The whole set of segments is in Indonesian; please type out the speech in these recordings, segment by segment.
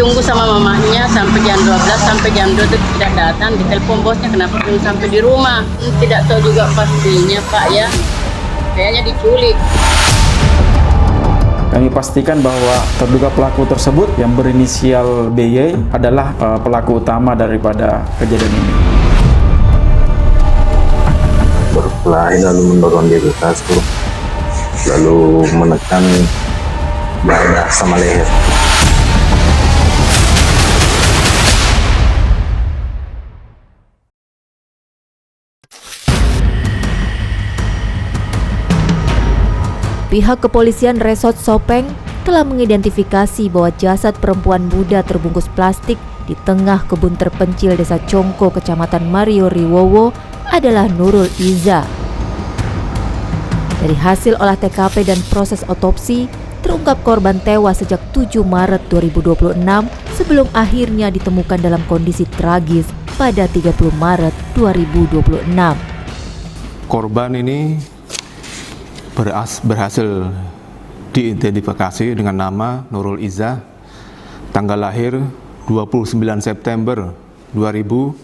ditunggu sama mamanya sampai jam 12, sampai jam 2 itu tidak datang. Ditelepon bosnya, kenapa belum sampai di rumah. Tidak tahu juga pastinya Pak ya, kayaknya diculik. Kami pastikan bahwa terduga pelaku tersebut yang berinisial BY adalah pelaku utama daripada kejadian ini. Berkelahi lalu mendorong dia ke kasur, lalu menekan dada sama leher. Pihak kepolisian Resort Sopeng telah mengidentifikasi bahwa jasad perempuan muda terbungkus plastik di tengah kebun terpencil Desa Congko, Kecamatan Mario Riwowo adalah Nurul Iza. Dari hasil olah TKP dan proses otopsi, terungkap korban tewas sejak 7 Maret 2026 sebelum akhirnya ditemukan dalam kondisi tragis pada 30 Maret 2026. Korban ini berhasil diidentifikasi dengan nama Nurul Iza, tanggal lahir 29 September 2000,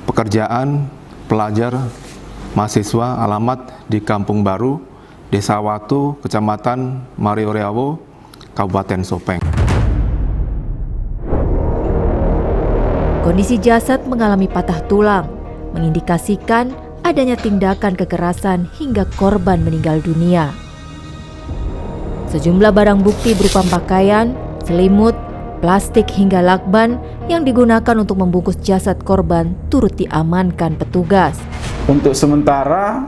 pekerjaan pelajar mahasiswa, alamat di Kampung Baru, Desa Watu, Kecamatan Mario Riwowo, Kabupaten Sopeng. Kondisi jasad mengalami patah tulang, mengindikasikan adanya tindakan kekerasan hingga korban meninggal dunia. Sejumlah barang bukti berupa pakaian, selimut, plastik hingga lakban yang digunakan untuk membungkus jasad korban turut diamankan petugas. Untuk sementara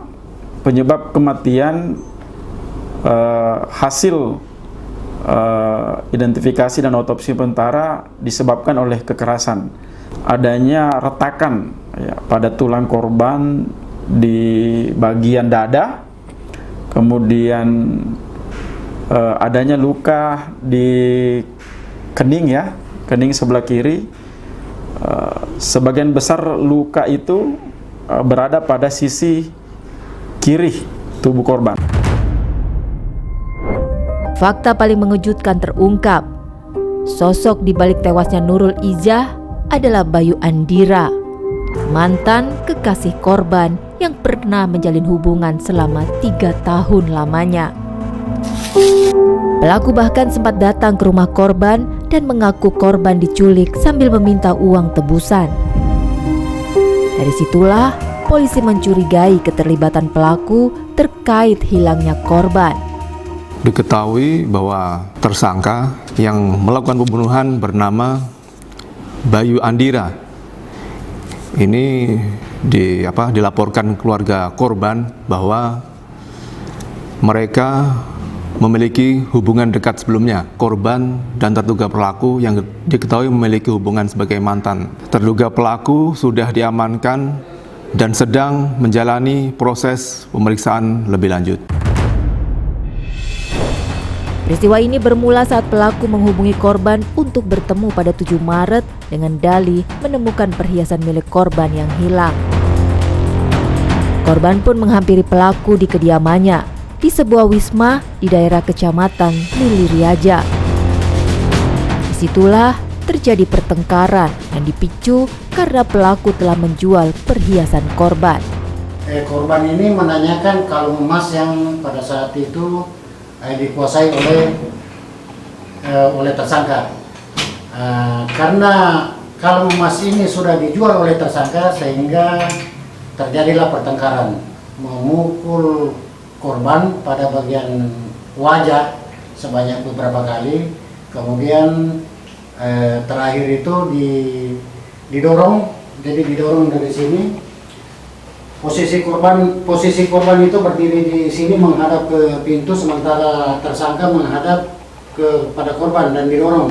penyebab kematian hasil identifikasi dan otopsi sementara disebabkan oleh kekerasan. Adanya retakan ya, pada tulang korban di bagian dada, kemudian adanya luka di kening ya, kening sebelah kiri. Sebagian besar luka itu berada pada sisi kiri tubuh korban. Fakta paling mengejutkan terungkap. Sosok di balik tewasnya Nurul Iza adalah Bayu Andira, mantan kekasih korban yang pernah menjalin hubungan selama 3 tahun lamanya. Pelaku bahkan sempat datang ke rumah korban dan mengaku korban diculik sambil meminta uang tebusan. Dari situlah polisi mencurigai keterlibatan pelaku terkait hilangnya korban. Diketahui bahwa tersangka yang melakukan pembunuhan bernama Bayu Andira ini dilaporkan keluarga korban bahwa mereka memiliki hubungan dekat sebelumnya. Korban dan terduga pelaku yang diketahui memiliki hubungan sebagai mantan. Terduga pelaku sudah diamankan dan sedang menjalani proses pemeriksaan lebih lanjut. Peristiwa ini bermula saat pelaku menghubungi korban untuk bertemu pada 7 Maret dengan dalih menemukan perhiasan milik korban yang hilang. Korban pun menghampiri pelaku di kediamannya di sebuah wisma di daerah Kecamatan Liliriaja. Disitulah terjadi pertengkaran yang dipicu karena pelaku telah menjual perhiasan korban. Korban ini menanyakan kalung emas yang pada saat itu dikuasai oleh tersangka. Karena kalung emas ini sudah dijual oleh tersangka sehingga terjadilah pertengkaran, memukul korban pada bagian wajah sebanyak beberapa kali, kemudian terakhir itu didorong, jadi didorong dari sini. Posisi korban itu berdiri di sini menghadap ke pintu, sementara tersangka menghadap kepada korban dan didorong.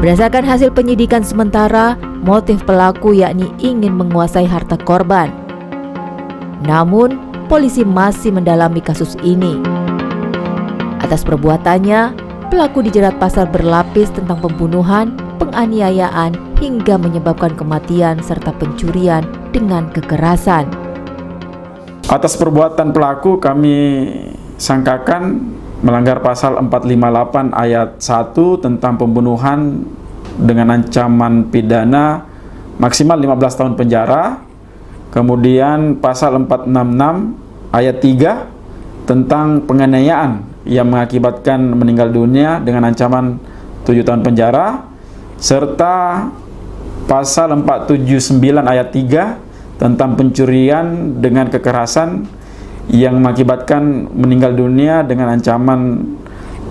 Berdasarkan hasil penyidikan sementara, motif pelaku yakni ingin menguasai harta korban. Namun, polisi masih mendalami kasus ini. Atas perbuatannya, pelaku dijerat pasal berlapis tentang pembunuhan, penganiayaan, hingga menyebabkan kematian serta pencurian dengan kekerasan. Atas perbuatan pelaku kami sangkakan melanggar pasal 458 ayat 1 tentang pembunuhan dengan ancaman pidana maksimal 15 tahun penjara. Kemudian pasal 466 ayat 3 tentang penganiayaan yang mengakibatkan meninggal dunia dengan ancaman 7 tahun penjara, serta pasal 479 ayat 3 tentang pencurian dengan kekerasan yang mengakibatkan meninggal dunia dengan ancaman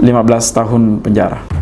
15 tahun penjara.